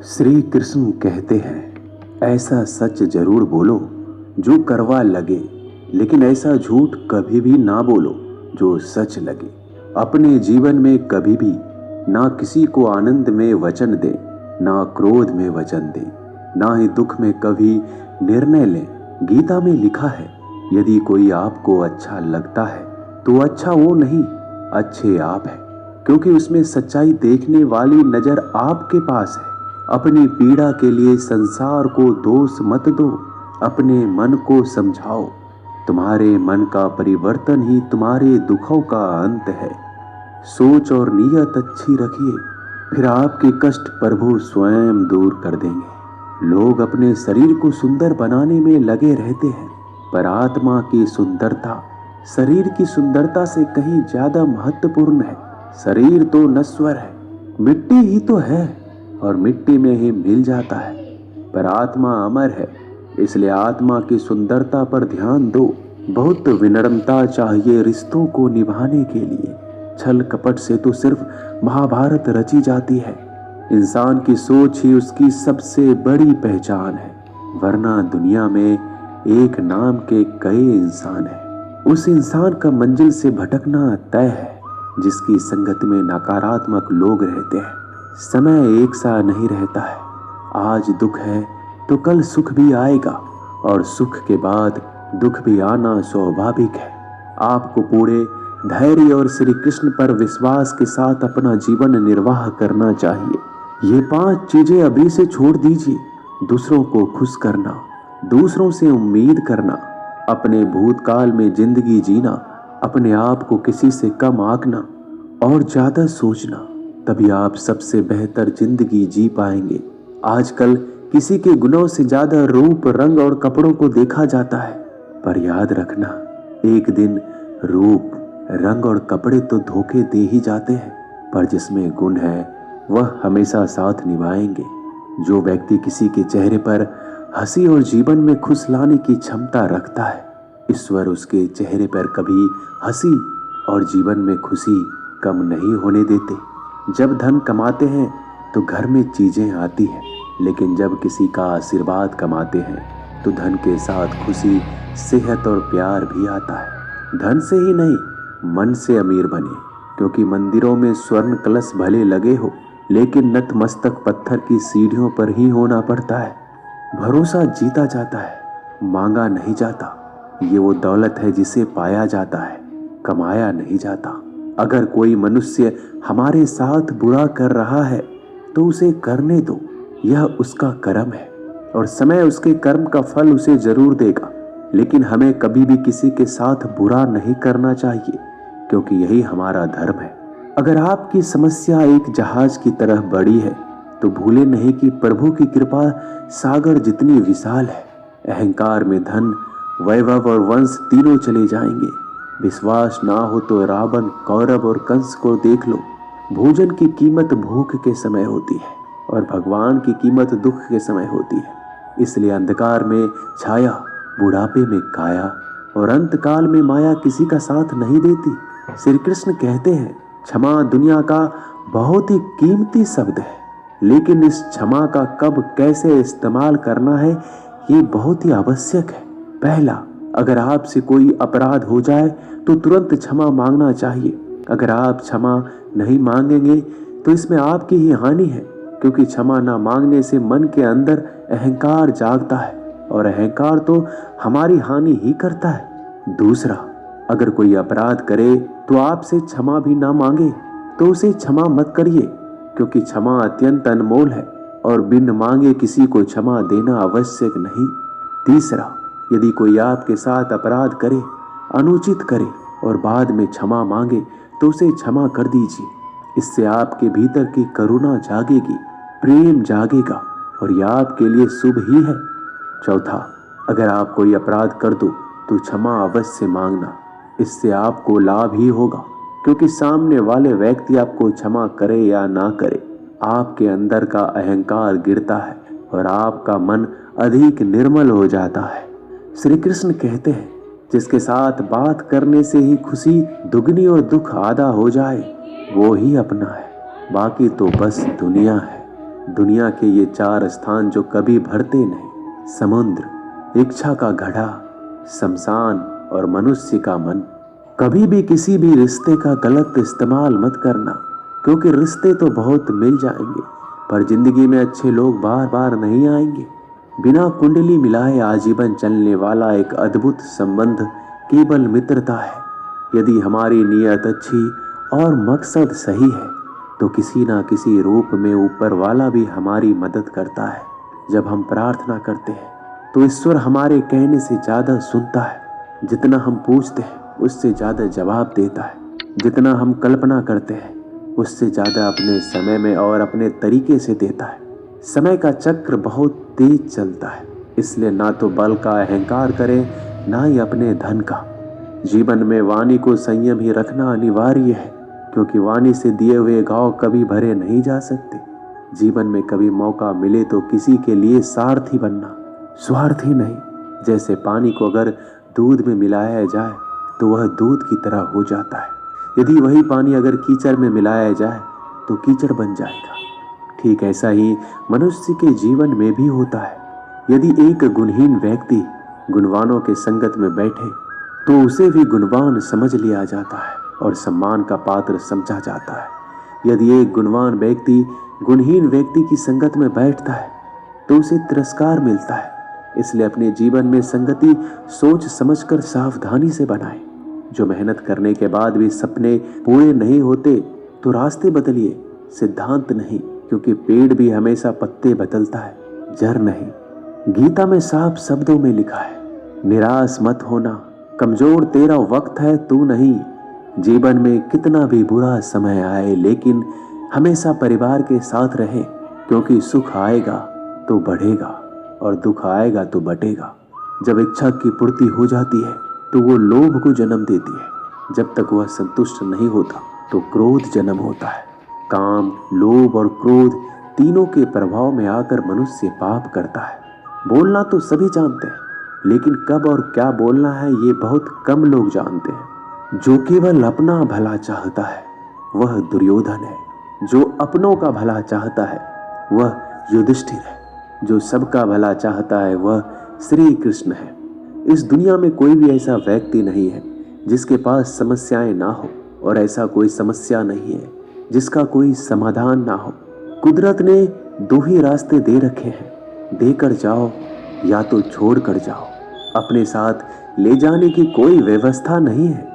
श्री कृष्ण कहते हैं, ऐसा सच जरूर बोलो जो कड़वा लगे, लेकिन ऐसा झूठ कभी भी ना बोलो जो सच लगे। अपने जीवन में कभी भी ना किसी को आनंद में वचन दे, ना क्रोध में वचन दे, ना ही दुख में कभी निर्णय लें। गीता में लिखा है, यदि कोई आपको अच्छा लगता है तो अच्छा वो नहीं, अच्छे आप है, क्योंकि उसमें सच्चाई देखने वाली नजर आपके पास है। अपनी पीड़ा के लिए संसार को दोष मत दो, अपने मन को समझाओ। तुम्हारे मन का परिवर्तन ही तुम्हारे दुखों का अंत है। सोच और नीयत अच्छी रखिए, फिर आपके कष्ट प्रभु स्वयं दूर कर देंगे। लोग अपने शरीर को सुंदर बनाने में लगे रहते हैं, पर आत्मा की सुंदरता शरीर की सुंदरता से कहीं ज्यादा महत्वपूर्ण है। शरीर तो नश्वर है, मिट्टी ही तो है और मिट्टी में ही मिल जाता है, पर आत्मा अमर है, इसलिए आत्मा की सुंदरता पर ध्यान दो। बहुत विनम्रता चाहिए रिश्तों को निभाने के लिए। छल कपट से तो सिर्फ महाभारत रची जाती है। इंसान की सोच ही उसकी सबसे बड़ी पहचान है, वरना दुनिया में एक नाम के कई इंसान हैं। उस इंसान का मंजिल से भटकना तय है जिसकी संगत में नकारात्मक लोग रहते हैं। समय एक सा नहीं रहता है, आज दुख है तो कल सुख भी आएगा, और सुख के बाद दुख भी आना स्वाभाविक है। आपको पूरे धैर्य और श्री कृष्ण पर विश्वास के साथ अपना जीवन निर्वाह करना चाहिए। ये 5 चीजें अभी से छोड़ दीजिए। दूसरों को खुश करना, दूसरों से उम्मीद करना, अपने भूतकाल में जिंदगी जीना, अपने आप को किसी से कम आंकना और ज्यादा सोचना, तभी आप सबसे बेहतर जिंदगी जी पाएंगे। आजकल किसी के गुणों से ज्यादा रूप, रंग और कपड़ों को देखा जाता है, पर याद रखना, एक दिन रूप, रंग और कपड़े तो धोखे दे ही जाते हैं, पर जिसमें गुण है वह हमेशा साथ निभाएंगे। जो व्यक्ति किसी के चेहरे पर हंसी और जीवन में खुश लाने की क्षमता रखता है, ईश्वर उसके चेहरे पर कभी हंसी और जीवन में खुशी कम नहीं होने देते। जब धन कमाते हैं तो घर में चीजें आती हैं, लेकिन जब किसी का आशीर्वाद कमाते हैं तो धन के साथ खुशी, सेहत और प्यार भी आता है। धन से ही नहीं, मन से अमीर बने, क्योंकि मंदिरों में स्वर्ण कलश भले लगे हो, लेकिन नतमस्तक पत्थर की सीढ़ियों पर ही होना पड़ता है। भरोसा जीता जाता है, मांगा नहीं जाता। ये वो दौलत है जिसे पाया जाता है, कमाया नहीं जाता। अगर कोई मनुष्य हमारे साथ बुरा कर रहा है तो उसे करने दो, यह उसका कर्म है और समय उसके कर्म का फल उसे जरूर देगा। लेकिन हमें कभी भी किसी के साथ बुरा नहीं करना चाहिए, क्योंकि यही हमारा धर्म है। अगर आपकी समस्या एक जहाज की तरह बड़ी है तो भूले नहीं कि प्रभु की कृपा सागर जितनी विशाल है। अहंकार में धन, वैभव और वंश तीनों चले जाएंगे। विश्वास ना हो तो रावण, कौरव और कंस को देख लो। भोजन की कीमत भूख के समय होती है और भगवान की कीमत दुख के समय होती है। इसलिए अंधकार में छाया, बुढ़ापे में काया और अंतकाल में माया किसी का साथ नहीं देती। श्री कृष्ण कहते हैं, क्षमा दुनिया का बहुत ही कीमती शब्द है, लेकिन इस क्षमा का कब कैसे इस्तेमाल करना है ये बहुत ही आवश्यक है। पहला, अगर आपसे कोई अपराध हो जाए तो तुरंत क्षमा मांगना चाहिए। अगर आप क्षमा नहीं मांगेंगे तो इसमें आपकी ही हानि है, क्योंकि क्षमा ना मांगने से मन के अंदर अहंकार जागता है और अहंकार तो हमारी हानि ही करता है। दूसरा, अगर कोई अपराध करे तो आपसे क्षमा भी ना मांगे तो उसे क्षमा मत करिए, क्योंकि क्षमा अत्यंत अनमोल है और बिन मांगे किसी को क्षमा देना आवश्यक नहीं। तीसरा, यदि कोई आपके साथ अपराध करे, अनुचित करे और बाद में क्षमा मांगे तो उसे क्षमा कर दीजिए। इससे आपके भीतर की करुणा जागेगी, प्रेम जागेगा और यह आपके लिए शुभ ही है। चौथा, अगर आप कोई अपराध कर दो तो क्षमा अवश्य मांगना, इससे आपको लाभ ही होगा, क्योंकि सामने वाले व्यक्ति आपको क्षमा करे या ना करे, आपके अंदर का अहंकार गिरता है और आपका मन अधिक निर्मल हो जाता है। श्री कृष्ण कहते हैं, जिसके साथ बात करने से ही खुशी दुगनी और दुख आधा हो जाए वो ही अपना है, बाकी तो बस दुनिया है। दुनिया के ये 4 स्थान जो कभी भरते नहीं, समुद्र, इच्छा का घड़ा, शमशान और मनुष्य का मन। कभी भी किसी भी रिश्ते का गलत इस्तेमाल मत करना, क्योंकि रिश्ते तो बहुत मिल जाएंगे पर जिंदगी में अच्छे लोग बार बार नहीं आएंगे। बिना कुंडली मिलाए आजीवन चलने वाला एक अद्भुत संबंध केवल मित्रता है। यदि हमारी नीयत अच्छी और मकसद सही है तो किसी ना किसी रूप में ऊपर वाला भी हमारी मदद करता है। जब हम प्रार्थना करते हैं तो ईश्वर हमारे कहने से ज़्यादा सुनता है। जितना हम पूछते हैं उससे ज़्यादा जवाब देता है। जितना हम कल्पना करते हैं उससे ज़्यादा अपने समय में और अपने तरीके से देता है। समय का चक्र बहुत तेज चलता है, इसलिए ना तो बल का अहंकार करें ना ही अपने धन का। जीवन में वाणी को संयम ही रखना अनिवार्य है, क्योंकि वाणी से दिए हुए घाव कभी भरे नहीं जा सकते। जीवन में कभी मौका मिले तो किसी के लिए सारथी बनना, स्वार्थी नहीं। जैसे पानी को अगर दूध में मिलाया जाए तो वह दूध की तरह हो जाता है, यदि वही पानी अगर कीचड़ में मिलाया जाए तो कीचड़ बन जाएगा। ठीक ऐसा ही मनुष्य के जीवन में भी होता है। यदि एक गुणहीन व्यक्ति गुणवानों के संगत में बैठे तो उसे भी गुणवान समझ लिया जाता है और सम्मान का पात्र समझा जाता है। यदि एक गुणवान व्यक्ति गुणहीन व्यक्ति की संगत में बैठता है तो उसे तिरस्कार मिलता है। इसलिए अपने जीवन में संगति सोच समझकर सावधानी से बनाएं। जो मेहनत करने के बाद भी सपने पूरे नहीं होते तो रास्ते बदलिए, सिद्धांत नहीं, क्योंकि पेड़ भी हमेशा पत्ते बदलता है, जड़ नहीं। गीता में साफ शब्दों में लिखा है, निराश मत होना, कमजोर तेरा वक्त है तू नहीं। जीवन में कितना भी बुरा समय आए लेकिन हमेशा परिवार के साथ रहे, क्योंकि सुख आएगा तो बढ़ेगा और दुख आएगा तो बटेगा। जब इच्छा की पूर्ति हो जाती है तो वो लोभ को जन्म देती है। जब तक वह संतुष्ट नहीं होता तो क्रोध जन्म होता है। काम, लोभ और क्रोध तीनों के प्रभाव में आकर मनुष्य पाप करता है। बोलना तो सभी जानते हैं, लेकिन कब और क्या बोलना है ये बहुत कम लोग जानते हैं। जो केवल अपना भला चाहता है वह दुर्योधन है, जो अपनों का भला चाहता है वह युधिष्ठिर है, जो सबका भला चाहता है वह श्री कृष्ण है। इस दुनिया में कोई भी ऐसा व्यक्ति नहीं है जिसके पास समस्याएं ना हो, और ऐसा कोई समस्या नहीं है जिसका कोई समाधान ना हो। कुदरत ने 2 ही रास्ते दे रखे हैं, देकर जाओ या तो छोड़ कर जाओ। अपने साथ ले जाने की कोई व्यवस्था नहीं है,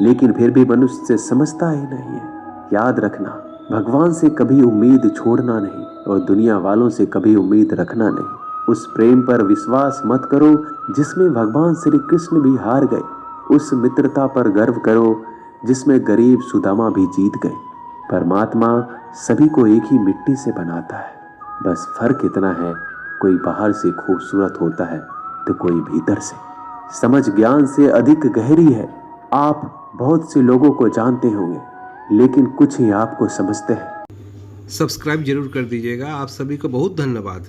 लेकिन फिर भी मनुष्य समझता ही नहीं है। याद रखना, भगवान से कभी उम्मीद छोड़ना नहीं और दुनिया वालों से कभी उम्मीद रखना नहीं। उस प्रेम पर विश्वास मत करो जिसमें भगवान श्री कृष्ण भी हार गए। उस मित्रता पर गर्व करो जिसमें गरीब सुदामा भी जीत गए। परमात्मा सभी को एक ही मिट्टी से बनाता है, बस फर्क इतना है, कोई बाहर से खूबसूरत होता है तो कोई भीतर से। समझ ज्ञान से अधिक गहरी है। आप बहुत से लोगों को जानते होंगे, लेकिन कुछ ही आपको समझते हैं। सब्सक्राइब जरूर कर दीजिएगा। आप सभी को बहुत धन्यवाद।